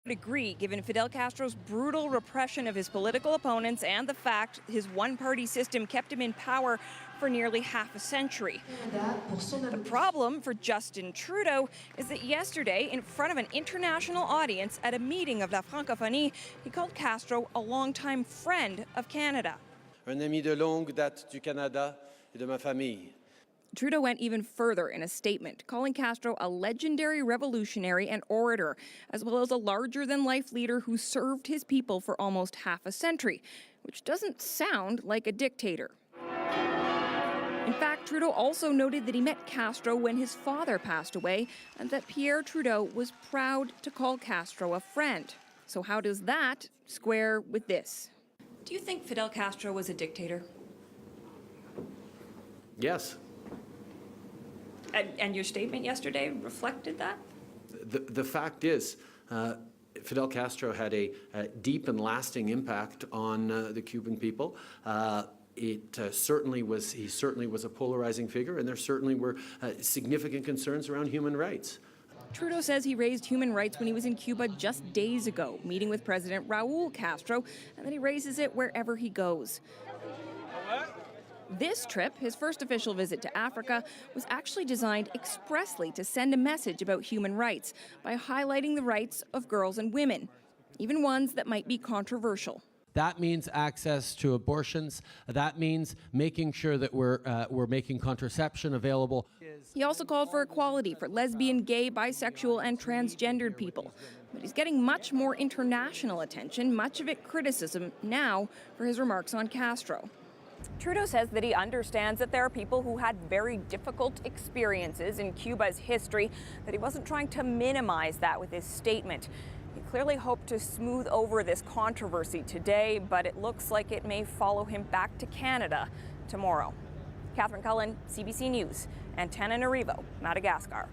Agree, given Fidel Castro's brutal repression of his political opponents and the fact his one-party system kept him in power for nearly half a century. The problem for Justin Trudeau is that yesterday, in front of an international audience at a meeting of La Francophonie, he called Castro a longtime friend of Canada. Un ami de longue date du Canada et de ma famille. Trudeau went even further in a statement, calling Castro a legendary revolutionary and orator, as well as a larger-than-life leader who served his people for almost half a century, which doesn't sound like a dictator. In fact, Trudeau also noted that he met Castro when his father passed away, and that Pierre Trudeau was proud to call Castro a friend. So how does that square with this? Do you think Fidel Castro was a dictator? Yes. And your statement yesterday reflected that? The fact is, Fidel Castro had a deep and lasting impact on the Cuban people. He certainly was a polarizing figure, and there certainly were significant concerns around human rights. Trudeau says he raised human rights when he was in Cuba just days ago, meeting with President Raul Castro, and then he raises it wherever he goes. This trip, his first official visit to Africa, was actually designed expressly to send a message about human rights by highlighting the rights of girls and women, even ones that might be controversial. That means access to abortions. That means making sure that we're making contraception available. He also called for equality for lesbian, gay, bisexual, and transgendered people. But he's getting much more international attention, much of it criticism now for his remarks on Castro. Trudeau says that he understands that there are people who had very difficult experiences in Cuba's history, that he wasn't trying to minimize that with his statement. He clearly hoped to smooth over this controversy today, but it looks like it may follow him back to Canada tomorrow. Catherine Cullen, CBC News, Antananarivo, Madagascar.